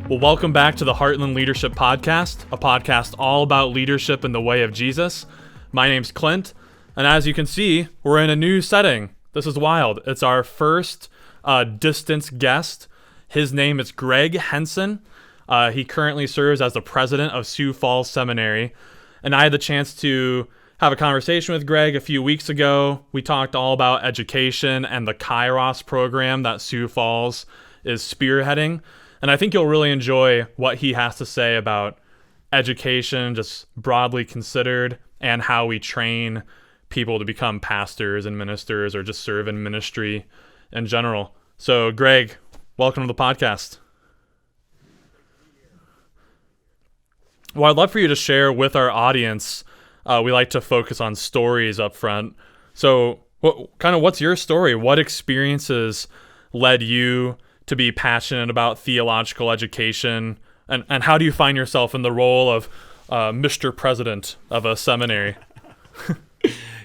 Well, welcome back to the Heartland Leadership Podcast, a podcast all about leadership in the way of Jesus. My name's Clint, and as you can see, we're in a new setting. This is wild. It's our first distance guest. His name is Greg Henson. He currently serves as the president of Sioux Seminary, and I had the chance to have a conversation with Greg a few weeks ago. We talked all about education and the Kairos Program that Sioux Falls is spearheading. And I think you'll really enjoy what he has to say about education, just broadly considered, and how we train people to become pastors and ministers or just serve in ministry in general. So, Greg, welcome to the podcast. Well, I'd love for you to share with our audience. We like to focus on stories up front. So, what's your story? What experiences led you to be passionate about theological education, and how do you find yourself in the role of Mr. President of a seminary?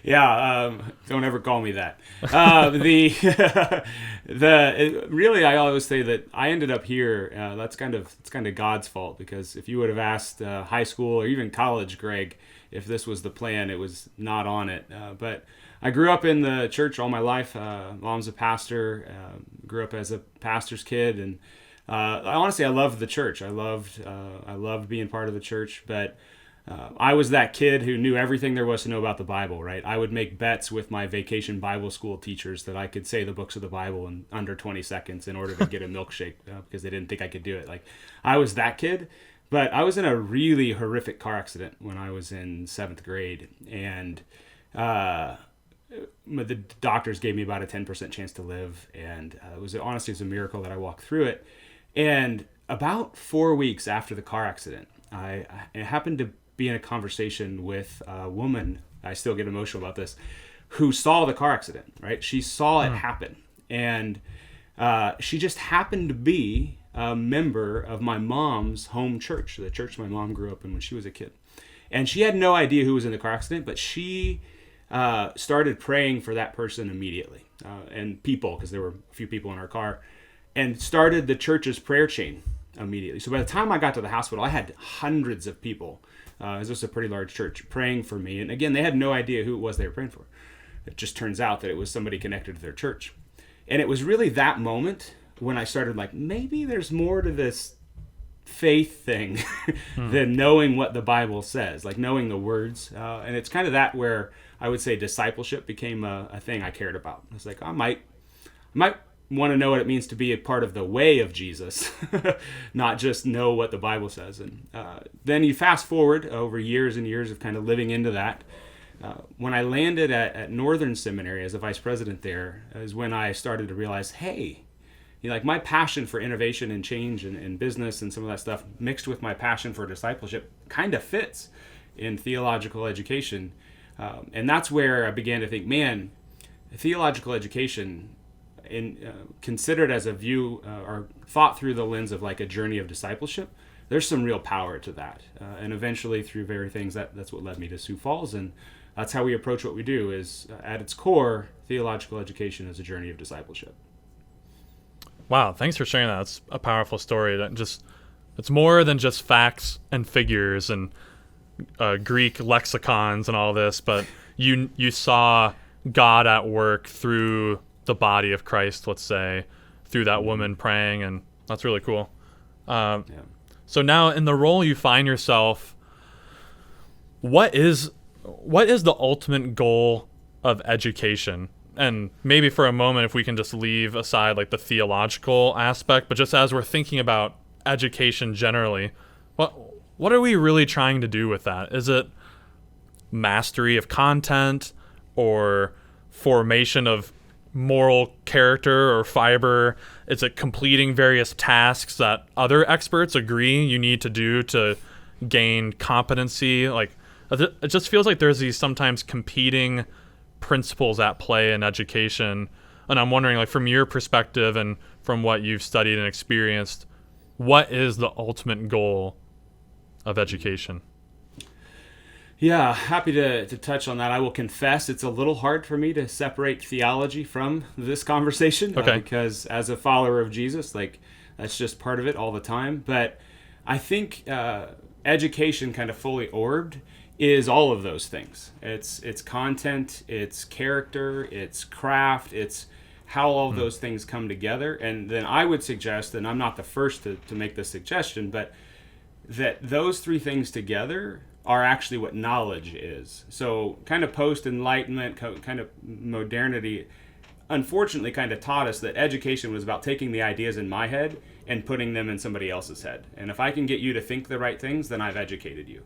Don't ever call me that. Really, I always say that I ended up here. It's kind of God's fault, because if you would have asked high school or even college, Greg, if this was the plan, it was not on it. But I grew up in the church all my life. Mom's a pastor. Grew up as a pastor's kid, and honestly, I loved the church. I loved being part of the church. But I was that kid who knew everything there was to know about the Bible. Right? I would make bets with my vacation Bible school teachers that I could say the books of the Bible in under 20 seconds in order to get a milkshake because they didn't think I could do it. Like, I was that kid. But I was in a really horrific car accident when I was in 7th grade, and the doctors gave me about a 10% chance to live, and it was a miracle that I walked through it. And about 4 weeks after the car accident, I happened to be in a conversation with a woman, I still get emotional about this, who saw the car accident, right? She saw it happen, and she just happened to be a member of my mom's home church, the church my mom grew up in when she was a kid. And she had no idea who was in the car accident, but she started praying for that person immediately, and people, because there were a few people in our car, and started the church's prayer chain immediately. So by the time I got to the hospital, I had hundreds of people, this was a pretty large church, praying for me. And again, they had no idea who it was they were praying for. It just turns out that it was somebody connected to their church. And it was really that moment when I started like, maybe there's more to this faith thing than knowing what the Bible says, like knowing the words. And it's kind of that where I would say discipleship became a thing I cared about. It's like, I might want to know what it means to be a part of the way of Jesus, not just know what the Bible says. And then you fast forward over years and years of kind of living into that. When I landed at Northern Seminary as a vice president there is when I started to realize, hey, like my passion for innovation and change and business and some of that stuff mixed with my passion for discipleship kind of fits in theological education. And that's where I began to think, man, theological education, considered as a view or thought through the lens of like a journey of discipleship, there's some real power to that. And eventually through various things, that's what led me to Sioux Falls. And that's how we approach what we do is at its core, theological education is a journey of discipleship. Wow, thanks for sharing that. It's a powerful story. It's more than just facts and figures and Greek lexicons and all this, but you saw God at work through the body of Christ, let's say, through that woman praying, and that's really cool. So now in the role you find yourself, what is the ultimate goal of education? And maybe for a moment, if we can just leave aside like the theological aspect, but just as we're thinking about education generally, what are we really trying to do with that? Is it mastery of content or formation of moral character or fiber? Is it completing various tasks that other experts agree you need to do to gain competency? Like, it just feels like there's these sometimes competing principles at play in education. And I'm wondering, like, from your perspective and from what you've studied and experienced, what is the ultimate goal of education? Yeah, happy to touch on that. I will confess it's a little hard for me to separate theology from this conversation. Okay. Because as a follower of Jesus, like That's just part of it all the time. But I think education kind of fully orbed is all of those things. It's content, it's character, it's craft, it's how all of those things come together. And then I would suggest, and I'm not the first to make this suggestion, but that those three things together are actually what knowledge is. So kind of post-enlightenment, kind of modernity, unfortunately kind of taught us that education was about taking the ideas in my head and putting them in somebody else's head. And if I can get you to think the right things, then I've educated you.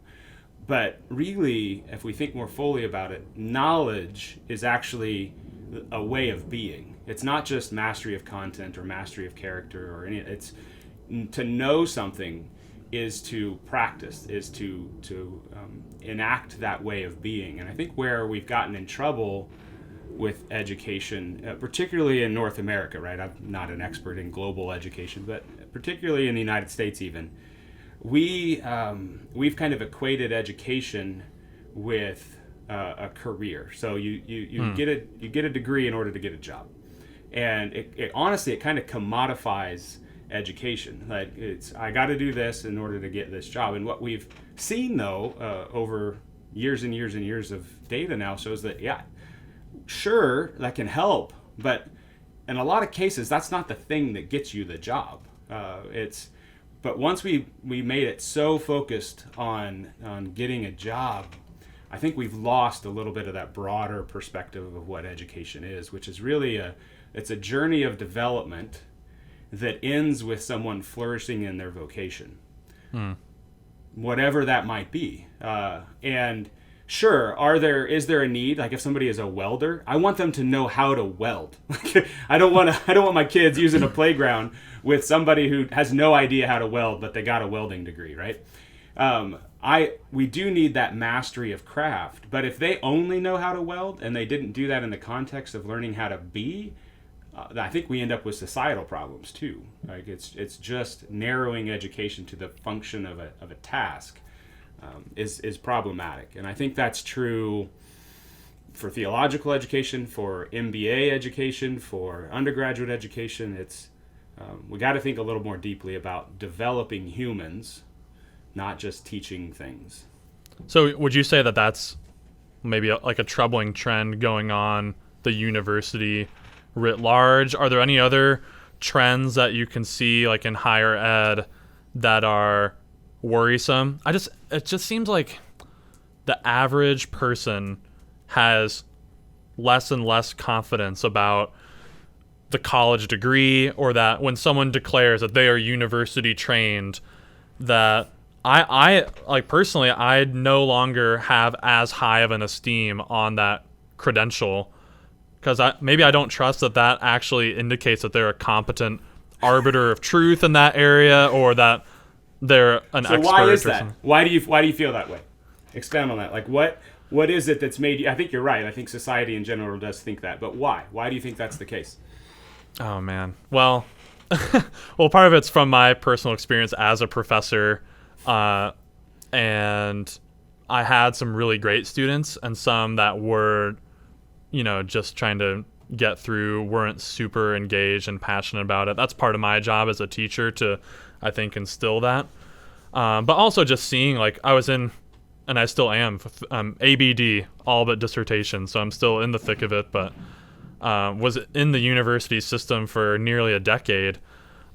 But really, if we think more fully about it, knowledge is actually a way of being. It's not just mastery of content or mastery of character or any. It's to know something is to practice, is to enact that way of being. And I think where we've gotten in trouble with education, particularly in North America, right? I'm not an expert in global education, but particularly in the United States, even we've kind of equated education with a career. So you get a degree in order to get a job, and it honestly it kind of commodifies education. Like I got to do this in order to get this job. And what we've seen though over years and years and years of data now shows that sure, that can help, but in a lot of cases that's not the thing that gets you the job. But once we made it so focused on getting a job, I think we've lost a little bit of that broader perspective of what education is, which is really it's a journey of development that ends with someone flourishing in their vocation, whatever that might be. And sure, is there a need? Like if somebody is a welder, I want them to know how to weld. I don't want my kids using a playground with somebody who has no idea how to weld, but they got a welding degree, right? We do need that mastery of craft, but if they only know how to weld and they didn't do that in the context of learning how to be, I think we end up with societal problems too. Like it's just narrowing education to the function of a task is problematic, and I think that's true for theological education, for MBA education, for undergraduate education. It's we got to think a little more deeply about developing humans, not just teaching things. So would you say that that's maybe like a troubling trend going on the university writ large? Are there any other trends that you can see like in higher ed that are worrisome? It just seems like the average person has less and less confidence about the college degree, or that when someone declares that they are university trained, that I like personally, I no longer have as high of an esteem on that credential, because maybe I don't trust that actually indicates that they're a competent arbiter of truth in that area, or that they're an expert. So why is that? Why do you feel that way? Expand on that. Like what is it that's made you? I think you're right. I think society in general does think that, but why? Why do you think that's the case? Oh man. Well, part of it's from my personal experience as a professor, and I had some really great students and some that were, just trying to get through, weren't super engaged and passionate about it. That's part of my job as a teacher to, I think, instill that. But also just seeing, like, I was in, and I still am, ABD, all but dissertation, so I'm still in the thick of it, but was in the university system for nearly a decade.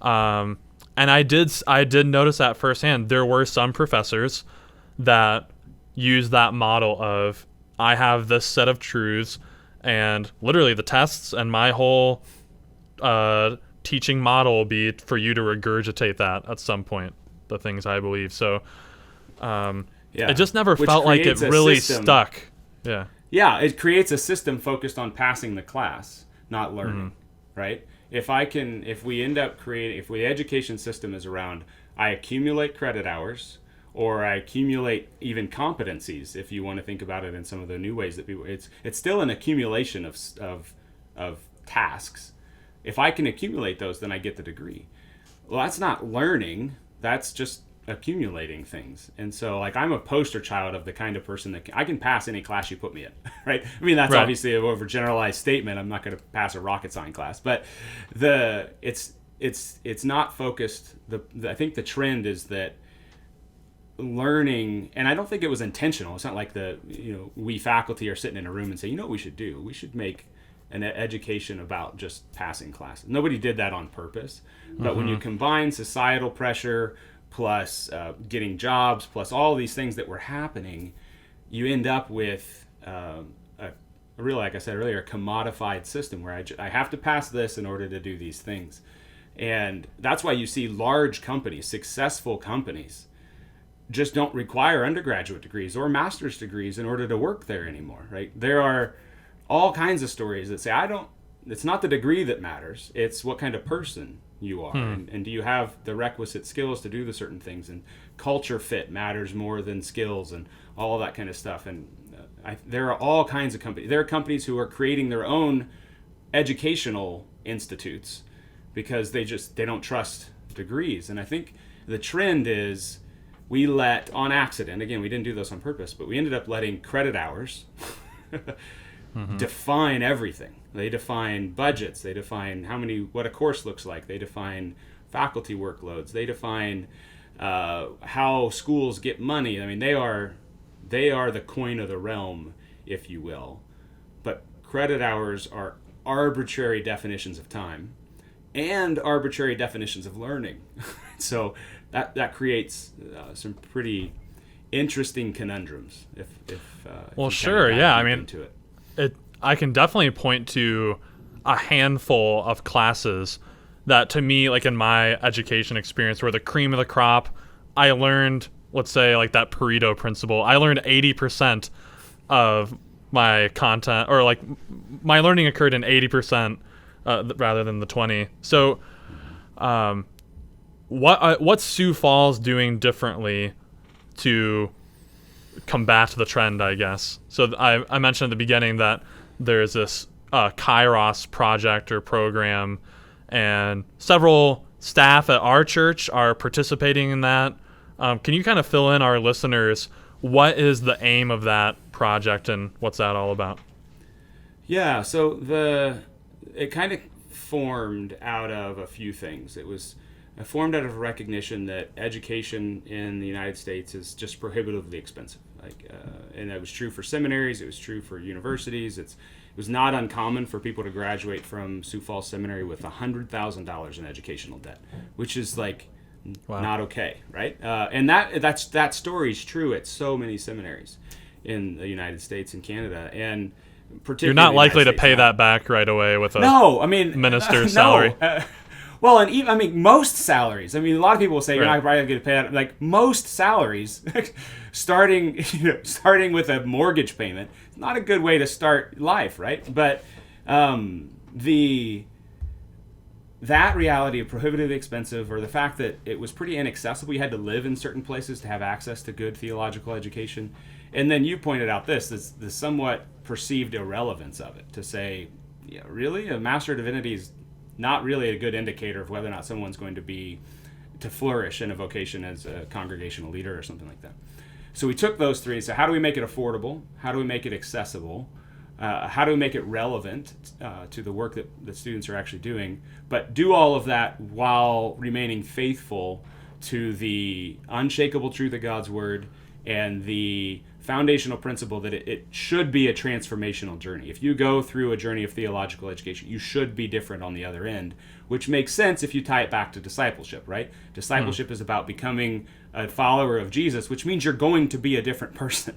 And I did notice that firsthand. There were some professors that used that model of, I have this set of truths, and literally the tests and my whole teaching model will be for you to regurgitate that at some point, the things I believe. So it just never felt like it really stuck. Yeah, it creates a system focused on passing the class, not learning, right? If the education system is around, I accumulate credit hours, or I accumulate even competencies, if you want to think about it in some of the new ways that people, it's still an accumulation of tasks. If I can accumulate those, then I get the degree. Well, that's not learning. That's just accumulating things. And so, like, I'm a poster child of the kind of person that I can pass any class you put me in, right? I mean, that's obviously an overgeneralized statement. I'm not going to pass a rocket science class, but it's not focused. I think the trend is that learning, and I don't think it was intentional. It's not like we faculty are sitting in a room and say, you know what we should do? We should make an education about just passing classes. Nobody did that on purpose. But when you combine societal pressure plus getting jobs plus all these things that were happening, you end up with really, like I said earlier, a commodified system where I have to pass this in order to do these things. And that's why you see large companies, successful companies, just don't require undergraduate degrees or master's degrees in order to work there anymore, right? There are all kinds of stories that say, it's not the degree that matters, it's what kind of person you are. And do you have the requisite skills to do the certain things? And culture fit matters more than skills and all that kind of stuff. And there are all kinds of companies. There are companies who are creating their own educational institutes because they don't trust degrees. And I think the trend is we let, on accident, again, we didn't do this on purpose, but we ended up letting credit hours define everything. They define budgets. They define what a course looks like. They define faculty workloads. They define how schools get money. I mean, they are the coin of the realm, if you will. But credit hours are arbitrary definitions of time and arbitrary definitions of learning. So that creates some pretty interesting conundrums. Well, sure, yeah. I mean, I can definitely point to a handful of classes that, to me, like in my education experience, were the cream of the crop. I learned, let's say, like that Pareto principle. I learned 80% of my content, or like my learning occurred in 80% rather than the 20. So, what's Sioux Falls doing differently to combat the trend, I guess? So I mentioned at the beginning that there's this Kairos project or program, and several staff at our church are participating in that. Can you kind of fill in our listeners, what is the aim of that project and what's that all about? Yeah, so it kind of formed out of a few things. It was formed out of recognition that education in the United States is just prohibitively expensive. And that was true for seminaries. It was true for universities. It was not uncommon for people to graduate from Sioux Falls Seminary with $100,000 in educational debt, which is not okay, right? And that story is true at so many seminaries in the United States and Canada, and particularly you're not likely to pay that back right away with a minister's salary. Well, and even, most salaries. A lot of people will say you're not probably going to pay that. Like most salaries, starting with a mortgage payment, it's not a good way to start life, right? But that reality of prohibitively expensive, or the fact that it was pretty inaccessible, you had to live in certain places to have access to good theological education, and then you pointed out the somewhat perceived irrelevance of it. To say, really, a Master of Divinity is not really a good indicator of whether or not someone's going to flourish in a vocation as a congregational leader or something like that. So we took those three and said, how do we make it affordable? How do we make it accessible? How do we make it relevant to the work that students are actually doing? But do all of that while remaining faithful to the unshakable truth of God's Word and the foundational principle that it should be a transformational journey. If you go through a journey of theological education, you should be different on the other end, which makes sense if you tie it back to discipleship, right? Discipleship is about becoming a follower of Jesus, which means you're going to be a different person.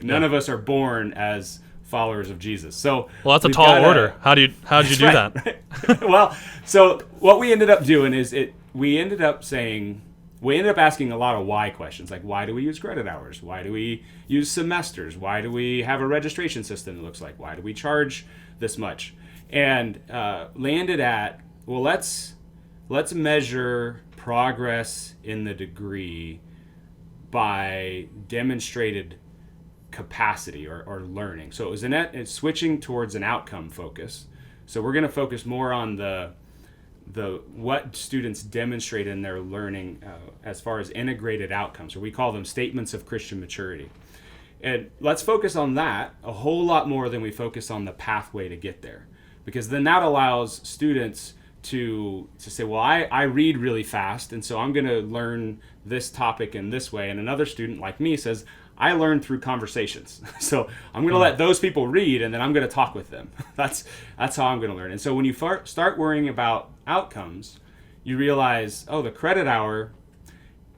None of us are born as followers of Jesus. So that's a tall order. How'd you do that? Right. Well, so what we ended up doing is we ended up asking a lot of why questions, like why do we use credit hours? Why do we use semesters? Why do we have a registration system that looks like? Why do we charge this much? And landed at, well, let's measure progress in the degree by demonstrated capacity or learning. So it was switching towards an outcome focus. So we're going to focus more on the what students demonstrate in their learning as far as integrated outcomes, or we call them statements of Christian maturity. And let's focus on that a whole lot more than we focus on the pathway to get there, because then that allows students to say, well, I read really fast, and so I'm going to learn this topic in this way. And another student like me says, I learn through conversations. So I'm going to let those people read, and then I'm going to talk with them. That's how I'm going to learn. And so when you start worrying about outcomes, you realize, oh, the credit hour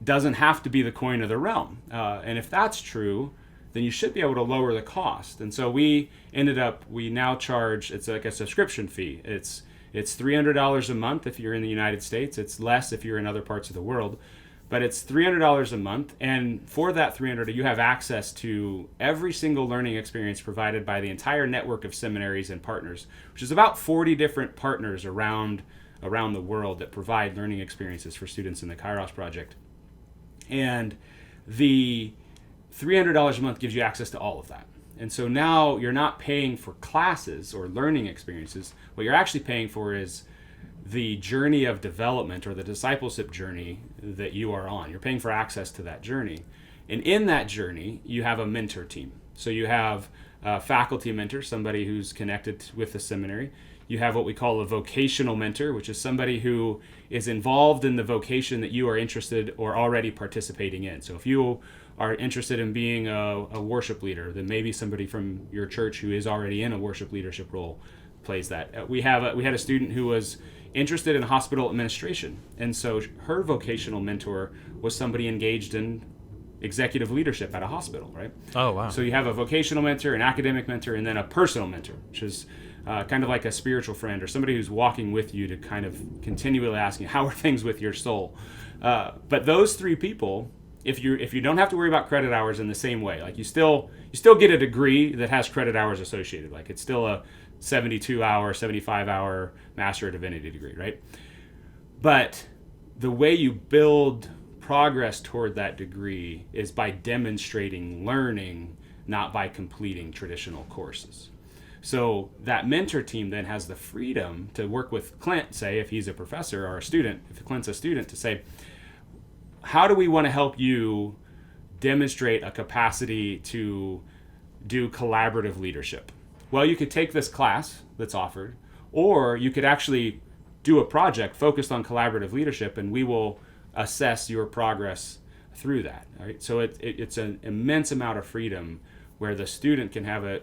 doesn't have to be the coin of the realm. And if that's true, then you should be able to lower the cost. And so we now charge, it's like a subscription fee. It's $300 a month if you're in the United States. It's less if you're in other parts of the world. But it's $300 a month, and for that $300, you have access to every single learning experience provided by the entire network of seminaries and partners, which is about 40 different partners around the world that provide learning experiences for students in the Kairos project. And the $300 a month gives you access to all of that. And so now you're not paying for classes or learning experiences. What you're actually paying for is the journey of development, or the discipleship journey that you are on. You're paying for access to that journey. And in that journey, you have a mentor team. So you have a faculty mentor, somebody who's connected with the seminary. You have what we call a vocational mentor, which is somebody who is involved in the vocation that you are interested or already participating in. So if you are interested in being a worship leader, then maybe somebody from your church who is already in a worship leadership role plays that. We had a student who was interested in hospital administration, and so her vocational mentor was somebody engaged in executive leadership at a hospital, right? Oh, wow. So you have a vocational mentor, an academic mentor, and then a personal mentor, which is kind of like a spiritual friend, or somebody who's walking with you to kind of continually asking, how are things with your soul? But those three people, if you don't have to worry about credit hours in the same way, like you still get a degree that has credit hours associated, like it's still a 72-hour, 75-hour Master of Divinity degree, right? But the way you build progress toward that degree is by demonstrating learning, not by completing traditional courses. So that mentor team then has the freedom to work with Clint, say, if he's a professor or a student, if Clint's a student, to say, how do we want to help you demonstrate a capacity to do collaborative leadership? Well, you could take this class that's offered, or you could actually do a project focused on collaborative leadership, and we will assess your progress through that. All right? So it's an immense amount of freedom where the student can have a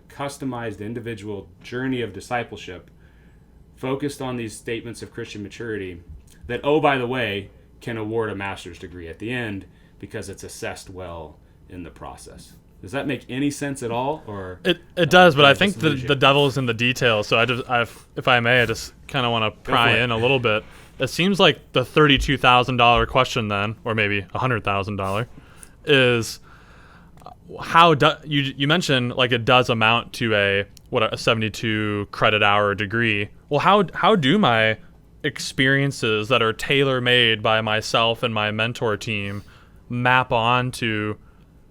customized individual journey of discipleship focused on these statements of Christian maturity that, oh, by the way, can award a master's degree at the end because it's assessed well in the process. Does that make any sense at all? Or it does, but I think the devil is in the details. So if I may, I just kind of want to pry in a little bit. It seems like the $32,000 question then, or maybe $100,000, is how you mentioned like it does amount to a 72 credit hour degree. Well, how do my experiences that are tailor made by myself and my mentor team map on to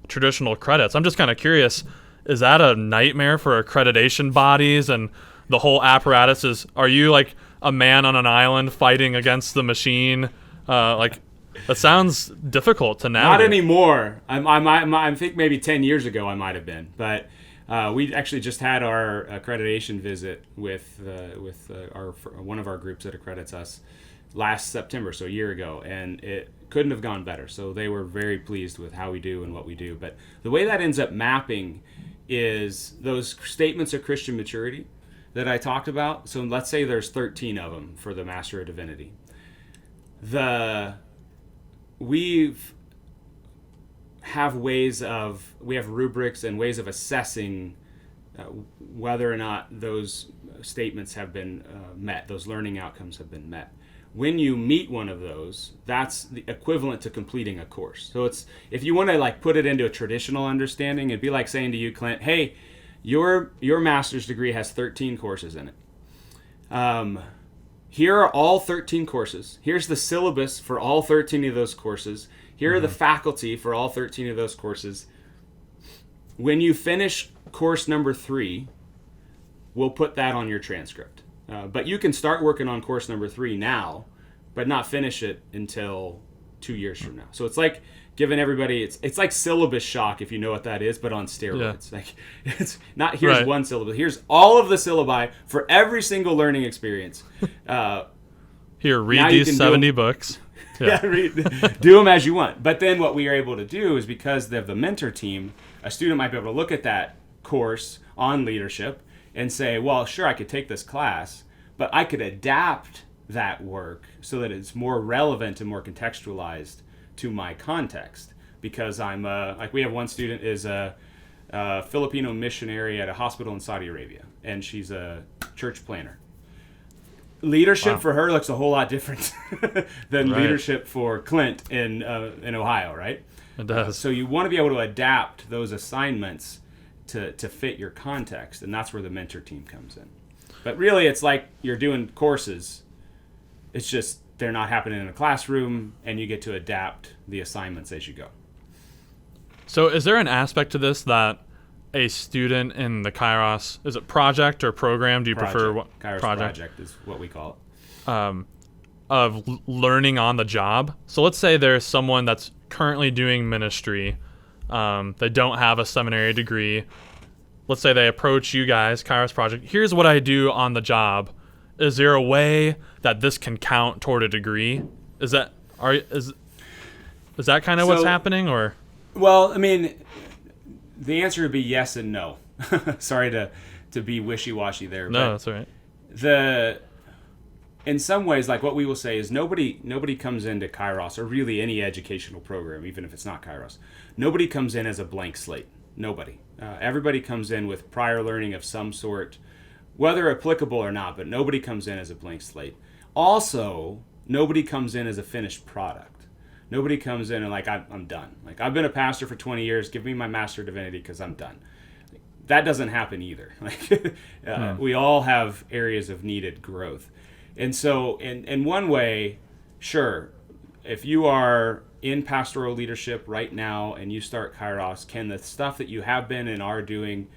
traditional credits? I'm just kind of curious, is that a nightmare for accreditation bodies and the whole apparatus? Are you like a man on an island fighting against the machine? Like, that sounds difficult to navigate. Not anymore. I think maybe 10 years ago I might have been, but we actually just had our accreditation visit with one of our groups that accredits us last September, so a year ago, and it couldn't have gone better. So they were very pleased with how we do and what we do. But the way that ends up mapping is those statements of Christian maturity that I talked about. So let's say there's 13 of them for the Master of Divinity. We have rubrics and ways of assessing whether or not those statements have been met, those learning outcomes have been met. When you meet one of those, that's the equivalent to completing a course. So it's, if you want to like put it into a traditional understanding, it'd be like saying to you, Clint, hey, your master's degree has 13 courses in it. Here are all 13 courses. Here's the syllabus for all 13 of those courses. Here are the faculty for all 13 of those courses. When you finish course number 3, we'll put that on your transcript. But you can start working on course number 3 now, but not finish it until 2 years from now. So it's like giving everybody, it's like syllabus shock, if you know what that is, but on steroids. Yeah. Like, it's not one syllabus. Here's all of the syllabi for every single learning experience. Here, Now read you these can 70 books. Yeah, do them as you want. But then what we are able to do is, because they have the mentor team, a student might be able to look at that course on leadership and say, well, sure, I could take this class, but I could adapt that work so that it's more relevant and more contextualized to my context. Because I'm like, we have one student is a Filipino missionary at a hospital in Saudi Arabia, and she's a church planner. Leadership for her looks a whole lot different than leadership for Clint in Ohio, right? It does. So you want to be able to adapt those assignments to fit your context, and that's where the mentor team comes in. But really, it's like you're doing courses. It's just they're not happening in a classroom, and you get to adapt the assignments as you go. So is there an aspect to this that a student in the Kairos, is it project or program? Do you prefer what? Kairos project is what we call it. Of learning on the job. So let's say there's someone that's currently doing ministry. They don't have a seminary degree. Let's say they approach you guys, Kairos project. Here's what I do on the job. Is there a way that this can count toward a degree? Is that kind of what's happening, or? Well, I mean, the answer would be yes and no. Sorry to be wishy-washy there. No, that's all right. In some ways, like what we will say is nobody comes into Kairos, or really any educational program, even if it's not Kairos. Nobody comes in as a blank slate. Nobody. Everybody comes in with prior learning of some sort, whether applicable or not, but nobody comes in as a blank slate. Also, nobody comes in as a finished product. Nobody comes in and like, I'm done. Like, I've been a pastor for 20 years. Give me my Master of Divinity because I'm done. That doesn't happen either. Like, we all have areas of needed growth. And so in one way, sure, if you are in pastoral leadership right now and you start Kairos, can the stuff that you have been and are doing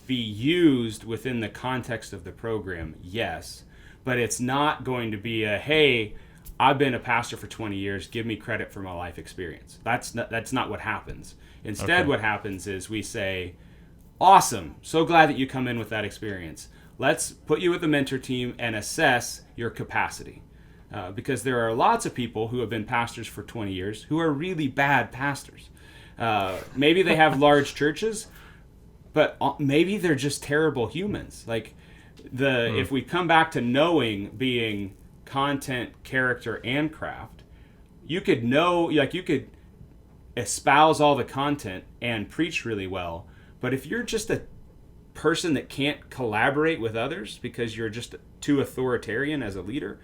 be used within the context of the program? Yes. But it's not going to be hey, I've been a pastor for 20 years. Give me credit for my life experience. That's not what happens. Instead, what happens is we say, awesome, so glad that you come in with that experience. Let's put you with the mentor team and assess your capacity. Because there are lots of people who have been pastors for 20 years who are really bad pastors. Maybe they have large churches, but maybe they're just terrible humans. Like if we come back to knowing being content, character, and craft, you could espouse all the content and preach really well, but if you're just a person that can't collaborate with others because you're just too authoritarian as a leader,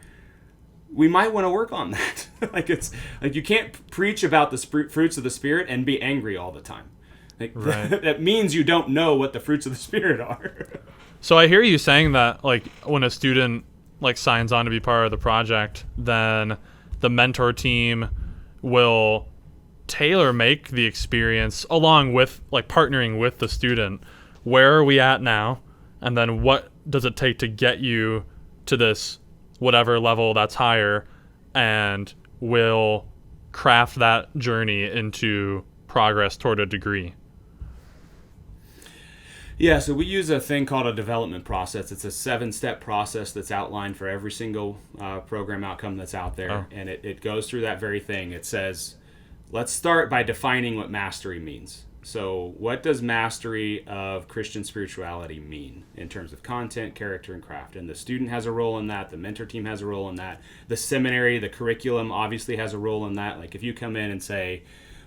we might want to work on that. Like you can't preach about the fruits of the Spirit and be angry all the time. That means you don't know what the fruits of the Spirit are. So I hear you saying that, like, when a student signs on to be part of the project, then the mentor team will tailor make the experience along with partnering with the student. Where are we at now? And then what does it take to get you to this whatever level that's higher, and will craft that journey into progress toward a degree. Yeah, so we use a thing called a development process. It's a 7-step process that's outlined for every single program outcome that's out there. And it goes through that very thing. It says, let's start by defining what mastery means. So what does mastery of Christian spirituality mean in terms of content, character, and craft? And the student has a role in that. The mentor team has a role in that. The seminary, the curriculum obviously has a role in that. Like if you come in and say,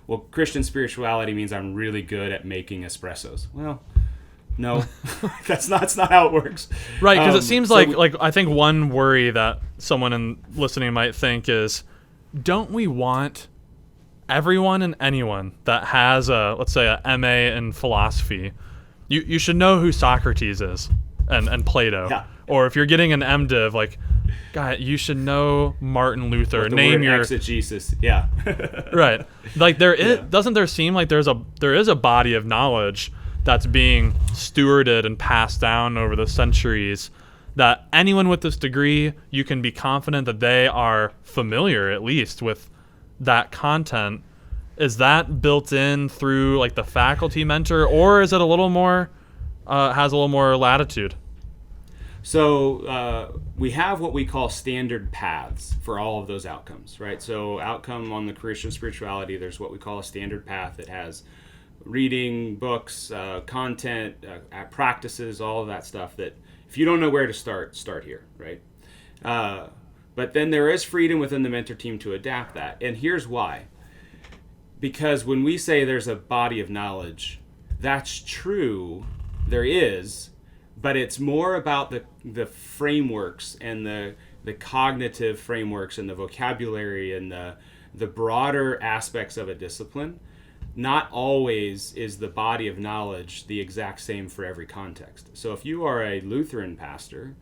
well, Christian spirituality means I'm really good at making espressos. Well, no, that's not how it works. Right, because it seems like I think one worry that someone listening might think is, don't we want everyone and anyone that has let's say a MA in philosophy, you should know who Socrates is and Plato. Yeah. Or if you're getting an MDiv, God, you should know Martin Luther. Name your exegesis. Yeah. Right. Doesn't there seem like there is a body of knowledge that's being stewarded and passed down over the centuries, that anyone with this degree, you can be confident that they are familiar at least with that content. Is that built in through the faculty mentor, or is it a little more has a little more latitude? So we have what we call standard paths for all of those outcomes, right? So outcome on the Christian spirituality, there's what we call a standard path that has reading, books, content, practices, all of that stuff that if you don't know where to start here, right? But then there is freedom within the mentor team to adapt that. And here's why. Because when we say there's a body of knowledge, that's true, there is, but it's more about the frameworks and the cognitive frameworks and the vocabulary and the broader aspects of a discipline. Not always is the body of knowledge the exact same for every context. So if you are a Lutheran pastor,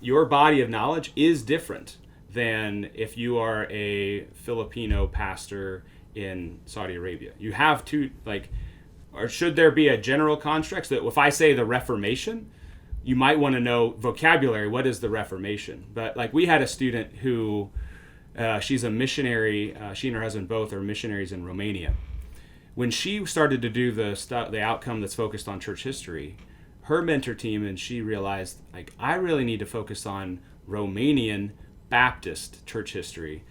your body of knowledge is different than if you are a Filipino pastor in Saudi Arabia. You have to, or should there be a general construct that if I say the Reformation, you might want to know vocabulary. What is the Reformation? But we had a student who, she's a missionary. She and her husband both are missionaries in Romania. When she started to do the outcome that's focused on church history, her mentor team and she realized, I really need to focus on Romanian Baptist church history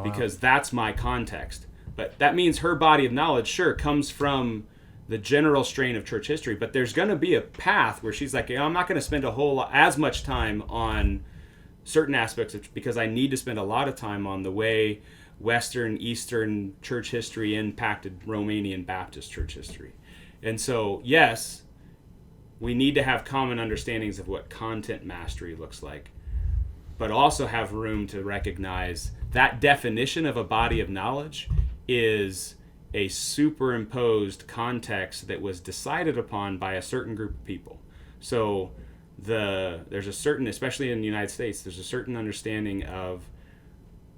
because that's my context. But that means her body of knowledge, sure, comes from the general strain of church history, but there's going to be a path where she's like, I'm not going to spend as much time on certain aspects because I need to spend a lot of time on the way Western, Eastern church history impacted Romanian Baptist church history. And so, yes, we need to have common understandings of what content mastery looks like, but also have room to recognize that definition of a body of knowledge is a superimposed context that was decided upon by a certain group of people. So there's a certain, especially in the United States, there's a certain understanding of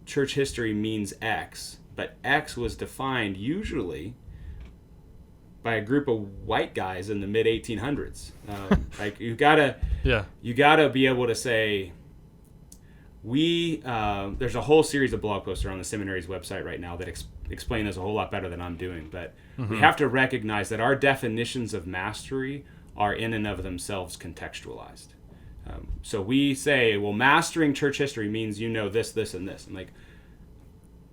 church history means X, but X was defined usually by a group of white guys in the mid 1800s. You gotta be able to say, there's a whole series of blog posts on the seminary's website right now that explain this a whole lot better than I'm doing, but we have to recognize that our definitions of mastery are in and of themselves contextualized. So we say, well, mastering church history means you know this, this, and this. I'm like,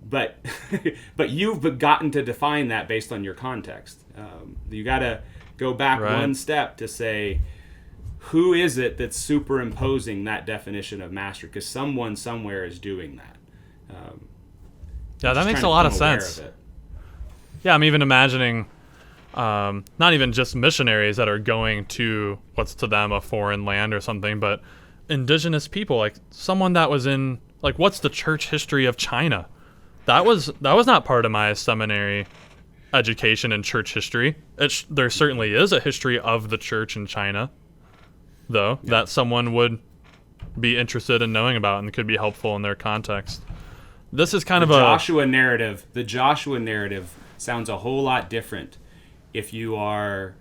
but you've gotten to define that based on your context. You got to go back one step to say, who is it that's superimposing that definition of mastery? Because someone somewhere is doing that. That makes a lot of sense. Yeah, I'm even imagining not even just missionaries that are going to what's to them a foreign land or something, but indigenous people, like someone that was in, what's the church history of China? That was not part of my seminary education in church history. There certainly is a history of the church in China, though, that someone would be interested in knowing about and could be helpful in their context. This is kind of the Joshua narrative sounds a whole lot different if you are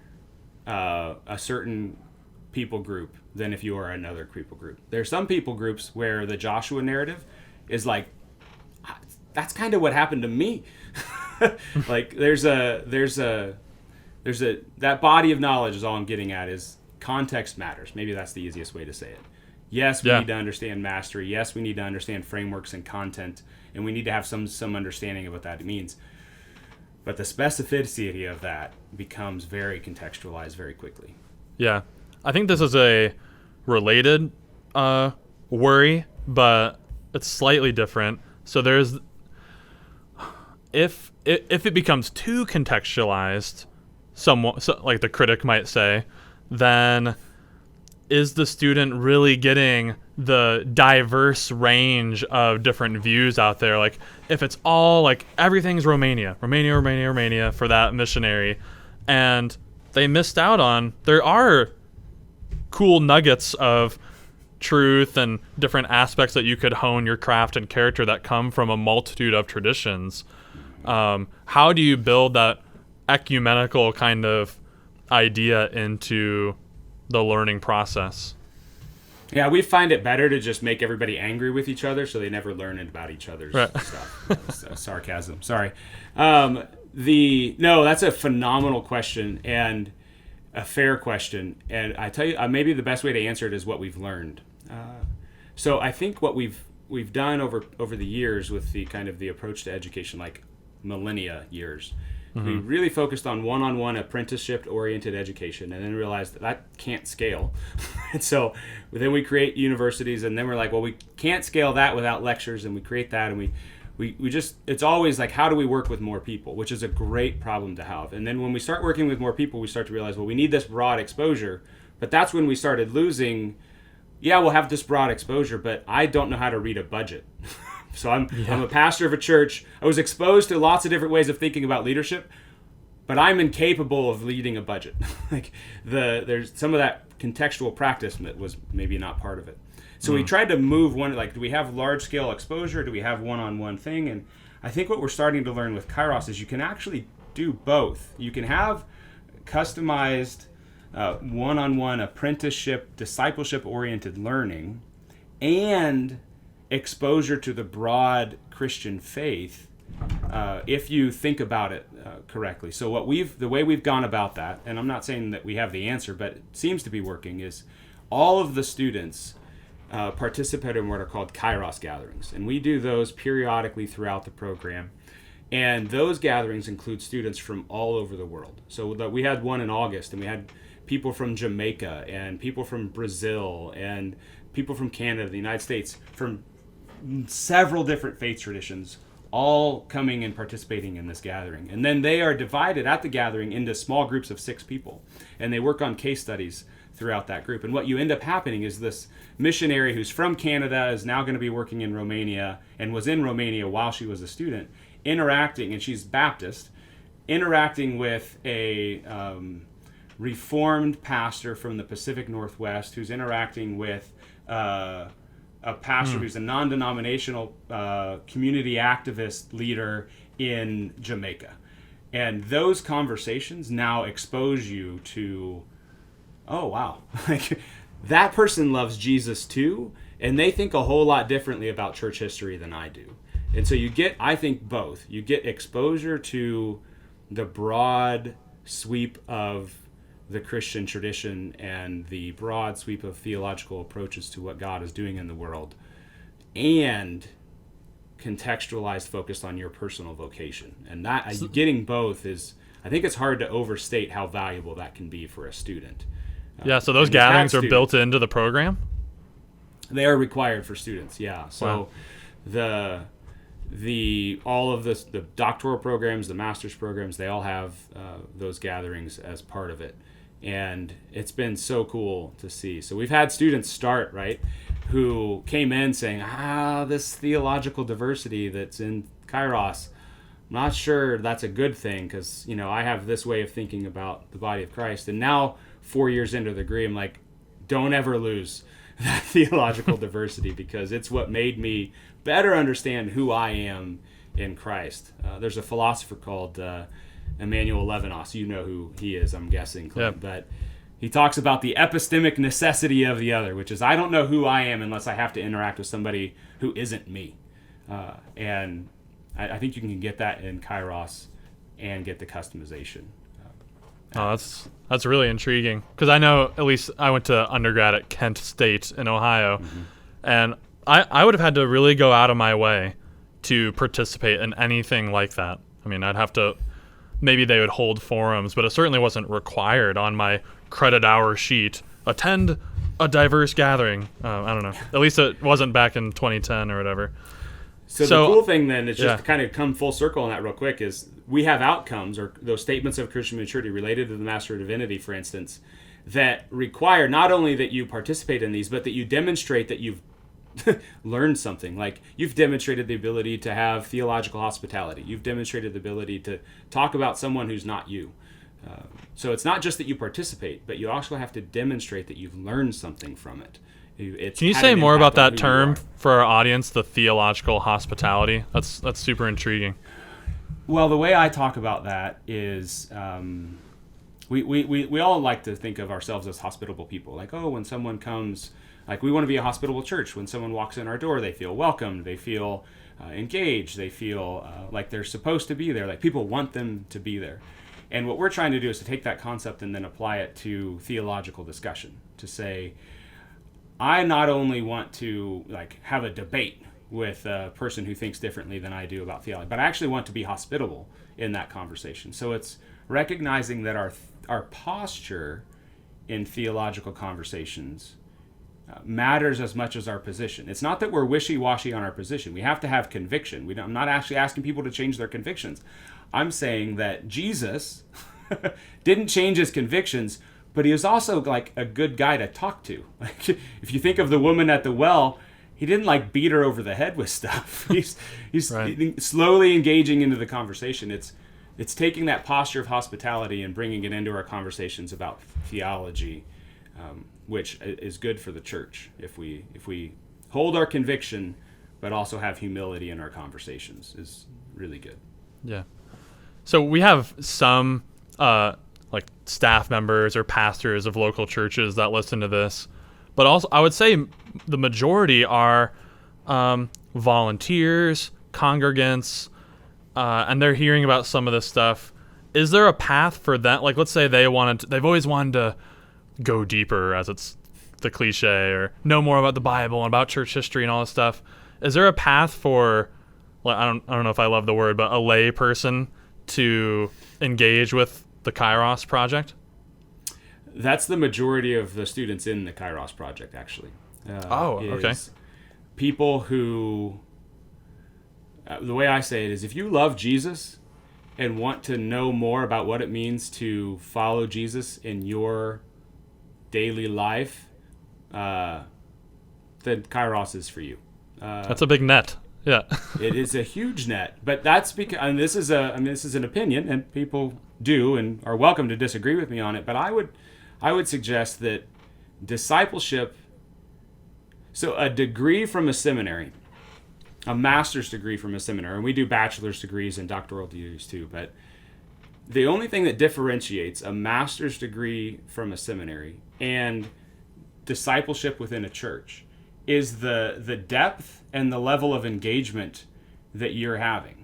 a certain people group than if you are another people group. There's some people groups where the Joshua narrative is that's kind of what happened to me. There's that body of knowledge is all I'm getting at is context matters. Maybe that's the easiest way to say it. Yes, we need to understand mastery. Yes, we need to understand frameworks and content, and we need to have some understanding of what that means. But the specificity of that becomes very contextualized very quickly. Yeah. I think this is a related worry, but it's slightly different. So there's, if it becomes too contextualized, like the critic might say, then is the student really getting the diverse range of different views out there? Like, if it's all everything's Romania for that missionary, and they missed out on, there are cool nuggets of truth and different aspects that you could hone your craft and character that come from a multitude of traditions. How do you build that ecumenical kind of idea into the learning process? Yeah, we find it better to just make everybody angry with each other so they never learn about each other's stuff. Sarcasm. Sorry. No, that's a phenomenal question. And a fair question, and I tell you, maybe the best way to answer it is what we've learned. So I think what we've done over the years with the kind of the approach to education, like millennia years, we really focused on one-on-one apprenticeship-oriented education, and then realized that can't scale. And so then we create universities, and then we're like, well, we can't scale that without lectures, and we create that, and we just, it's always like, how do we work with more people, which is a great problem to have. And then when we start working with more people, we start to realize, well, we need this broad exposure. But that's when we started losing, yeah, we'll have this broad exposure, but I don't know how to read a budget. So I'm a pastor of a church. I was exposed to lots of different ways of thinking about leadership, but I'm incapable of leading a budget. Like there's some of that contextual practice that was maybe not part of it. So we tried to move one, like, do we have large scale exposure? Do we have one-on-one thing? And I think what we're starting to learn with Kairos is you can actually do both. You can have customized one-on-one apprenticeship, discipleship-oriented learning, and exposure to the broad Christian faith, if you think about it correctly. So the way we've gone about that, and I'm not saying that we have the answer, but it seems to be working, is all of the students participate in what are called Kairos gatherings, and we do those periodically throughout the program. And those gatherings include students from all over the world. So we had one in August, and we had people from Jamaica and people from Brazil and people from Canada, the United States, from several different faith traditions, all coming and participating in this gathering. And then they are divided at the gathering into small groups of 6 people, and they work on case studies throughout that group. And what you end up happening is this missionary who's from Canada is now going to be working in Romania and was in Romania while she was a student, interacting, and she's Baptist, interacting with a Reformed pastor from the Pacific Northwest who's interacting with a pastor who's a non-denominational community activist leader in Jamaica. And those conversations now expose you to, oh, wow, like that person loves Jesus too, and they think a whole lot differently about church history than I do. And so you get, I think, both. You get exposure to the broad sweep of the Christian tradition and the broad sweep of theological approaches to what God is doing in the world, and contextualized, focused on your personal vocation. And that getting both is, I think it's hard to overstate how valuable that can be for a student. Yeah, so those gatherings are built into the program? They are required for students, yeah. So wow. all of this, the doctoral programs, the master's programs, they all have those gatherings as part of it. And it's been so cool to see. So we've had students start, right, who came in saying, this theological diversity that's in Kairos, I'm not sure that's a good thing, because, I have this way of thinking about the body of Christ. And now, 4 years into the degree, I'm like, don't ever lose that theological diversity, because it's what made me better understand who I am in Christ. There's a philosopher called Emmanuel Levinas. You know who he is, I'm guessing, Clint. Yep. But he talks about the epistemic necessity of the other, which is I don't know who I am unless I have to interact with somebody who isn't me. And I think you can get that in Kairos and get the customization. Oh, that's really intriguing, because I know, at least I went to undergrad at Kent State in Ohio, and I would have had to really go out of my way to participate in anything like that. I mean, I'd have to, maybe they would hold forums, but it certainly wasn't required on my credit hour sheet. Attend a diverse gathering. I don't know. At least it wasn't back in 2010 or whatever. So the cool thing then is just to kind of come full circle on that real quick is we have outcomes, or those statements of Christian maturity related to the Master of Divinity, for instance, that require not only that you participate in these, but that you demonstrate that you've learned something. Like, you've demonstrated the ability to have theological hospitality. You've demonstrated the ability to talk about someone who's not you. So it's not just that you participate, but you also have to demonstrate that you've learned something from it. Can you say more about that term for our audience, the theological hospitality? That's super intriguing. Well, the way I talk about that is we all like to think of ourselves as hospitable people. Like, when someone comes, like, we want to be a hospitable church. When someone walks in our door, they feel welcomed, they feel engaged, they feel like they're supposed to be there, like people want them to be there. And what we're trying to do is to take that concept and then apply it to theological discussion, to say, I not only want to like have a debate with a person who thinks differently than I do about theology, but I actually want to be hospitable in that conversation. So it's recognizing that our posture in theological conversations matters as much as our position. It's not that we're wishy-washy on our position. We have to have conviction. I'm not actually asking people to change their convictions. I'm saying that Jesus didn't change his convictions, but he was also like a good guy to talk to. Like, if you think of the woman at the well, he didn't like beat her over the head with stuff. He's Right. slowly engaging into the conversation. It's taking that posture of hospitality and bringing it into our conversations about theology, which is good for the church if we hold our conviction, but also have humility in our conversations is really good. Yeah. So we have some like staff members or pastors of local churches that listen to this, but also I would say the majority are volunteers, congregants, and they're hearing about some of this stuff. Is there a path for that? Like, let's say they've always wanted to go deeper, as it's the cliche, or know more about the Bible and about church history and all this stuff. Is there a path for, like, I don't know if I love the word, but a lay person to engage with the Kairos project? That's the majority of the students in the Kairos project, actually. Okay. People who, the way I say it is, if you love Jesus and want to know more about what it means to follow Jesus in your daily life, then Kairos is for you. That's a big net. Yeah. It is a huge net, but that's because, and this is an opinion, and people do and are welcome to disagree with me on it. But I would suggest that discipleship. So a degree from a seminary, a master's degree from a seminary, and we do bachelor's degrees and doctoral degrees too. But the only thing that differentiates a master's degree from a seminary and discipleship within a church is the depth and the level of engagement that you're having.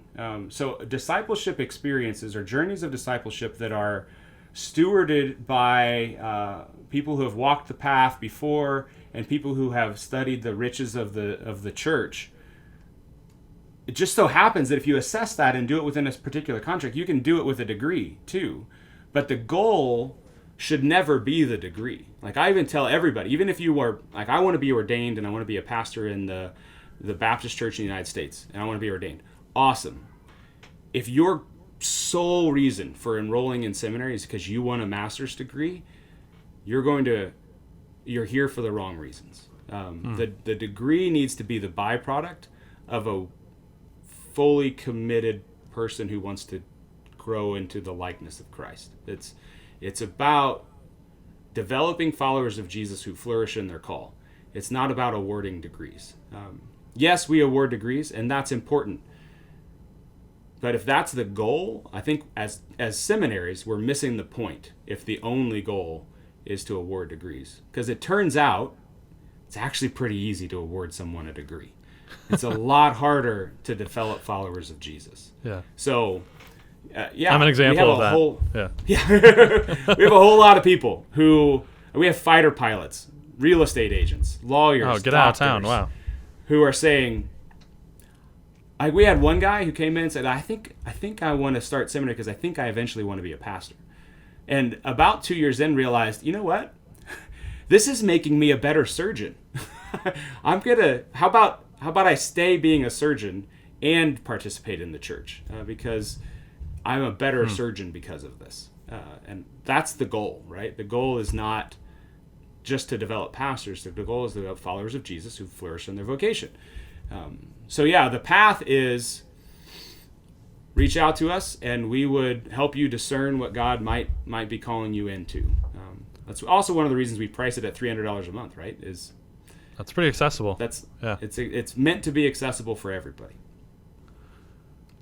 So discipleship experiences or journeys of discipleship that are stewarded by people who have walked the path before and people who have studied the riches of the church. It just so happens that if you assess that and do it within a particular contract, you can do it with a degree too. But the goal should never be the degree. Like, I even tell everybody, even if you are, like, I want to be ordained and I want to be a pastor in the Baptist Church in the United States, and I want to be ordained. Awesome. If your sole reason for enrolling in seminary is because you want a master's degree, you're here for the wrong reasons. The degree needs to be the byproduct of a fully committed person who wants to grow into the likeness of Christ. It's about developing followers of Jesus who flourish in their call. It's not about awarding degrees. Yes, we award degrees, and that's important. But if that's the goal, I think as seminaries, we're missing the point if the only goal is to award degrees. Because it turns out it's actually pretty easy to award someone a degree. It's a lot harder to develop followers of Jesus. Yeah. So, yeah. I'm an example of that. We have a whole lot of people we have fighter pilots, real estate agents, lawyers, Oh, get out of town. Wow. who are saying, we had one guy who came in and said, I think I want to start seminary because I think I eventually want to be a pastor. And about 2 years in realized, you know what? This is making me a better surgeon. How about I stay being a surgeon and participate in the church? Because I'm a better surgeon because of this. And that's the goal, right? The goal is not just to develop pastors. The goal is to develop followers of Jesus who flourish in their vocation. So yeah, the path is reach out to us, and we would help you discern what God might be calling you into. That's also one of the reasons we price it at $300 a month, right? That's pretty accessible. It's meant to be accessible for everybody.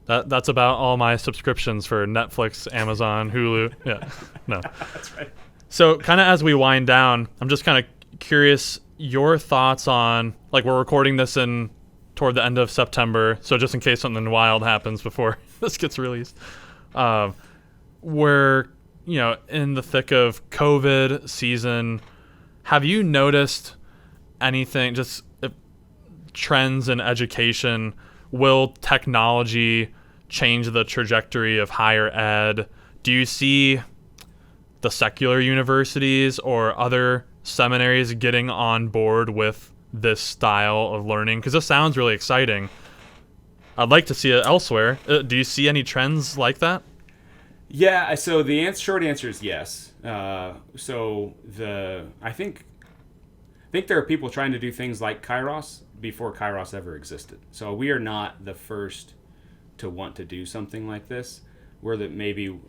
That's about all my subscriptions for Netflix, Amazon, Hulu. Yeah, no. That's right. So kind of as we wind down, I'm just kind of curious your thoughts on, like, we're recording this toward the end of September, so just in case something wild happens before this gets released. we're, in the thick of COVID season. Have you noticed anything, just trends in education? Will technology change the trajectory of higher ed? Do you see the secular universities or other seminaries getting on board with this style of learning? Because this sounds really exciting. I'd like to see it elsewhere. Do you see any trends like that? Yeah, so the short answer is yes. I think there are people trying to do things like Kairos before Kairos ever existed. So we are not the first to want to do something like this. We're that maybe,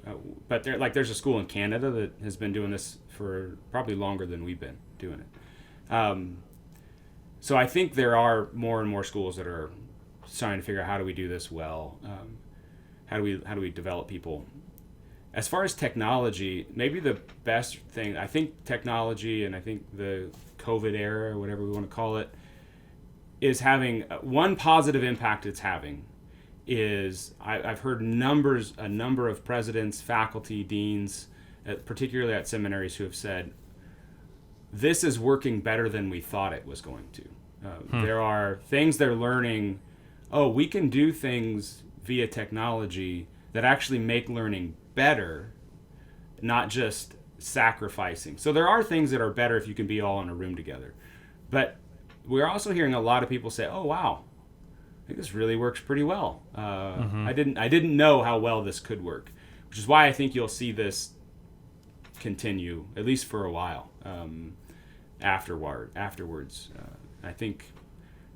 but there's a school in Canada that has been doing this for probably longer than we've been doing it. So I think there are more and more schools that are trying to figure out how do we do this well. How do we develop people? As far as technology, maybe the best thing, I think technology, and I think the COVID era, or whatever we want to call it, is having one positive impact it's having is I've heard a number of presidents, faculty, deans, particularly at seminaries, who have said, this is working better than we thought it was going to. There are things they're learning, we can do things via technology that actually make learning better, not just sacrificing. So there are things that are better if you can be all in a room together. But we're also hearing a lot of people say, oh, wow, I think this really works pretty well. I didn't know how well this could work, which is why I think you'll see this continue, at least for a while, afterwards. I think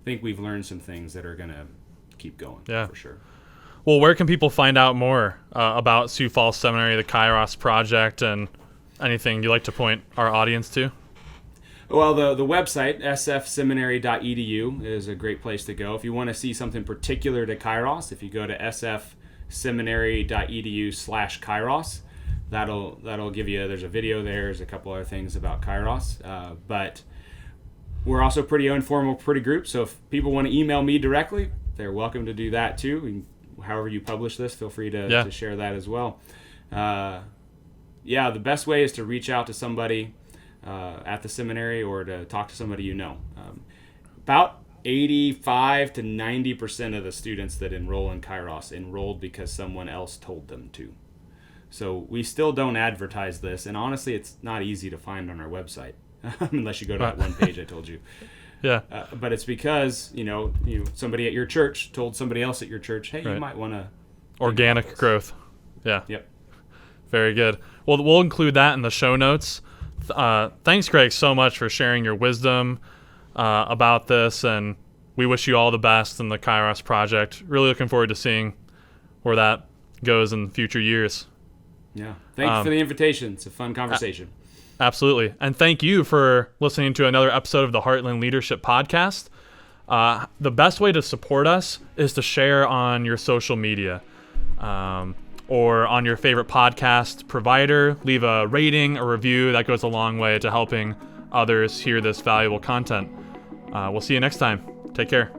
we've learned some things that are going to keep going, for sure. Well, where can people find out more about Sioux Falls Seminary, the Kairos Project, and anything you'd like to point our audience to? Well, the website, sfseminary.edu, is a great place to go. If you want to see something particular to Kairos, if you go to sfseminary.edu/Kairos, that'll give you, there's a video there, there's a couple other things about Kairos. But we're also a pretty informal, pretty group, so if people want to email me directly, they're welcome to do that too. However you publish this, feel free to share that as well. The best way is to reach out to somebody at the seminary or to talk to somebody you know. About 85 to 90% of the students that enroll in Kairos enrolled because someone else told them to. So we still don't advertise this, and honestly, it's not easy to find on our website unless you go to that one page I told you. Yeah. But it's because, somebody at your church told somebody else at your church, hey, you might want to... Organic growth. Yeah. Yep. Very good. Well, we'll include that in the show notes. Thanks, Greg, so much for sharing your wisdom about this, and we wish you all the best in the Kairos Project. Really looking forward to seeing where that goes in future years. Yeah. Thank you for the invitation. It's a fun conversation. Absolutely. And thank you for listening to another episode of the Heartland Leadership Podcast. The best way to support us is to share on your social media or on your favorite podcast provider. Leave a rating, a review. That goes a long way to helping others hear this valuable content. We'll see you next time. Take care.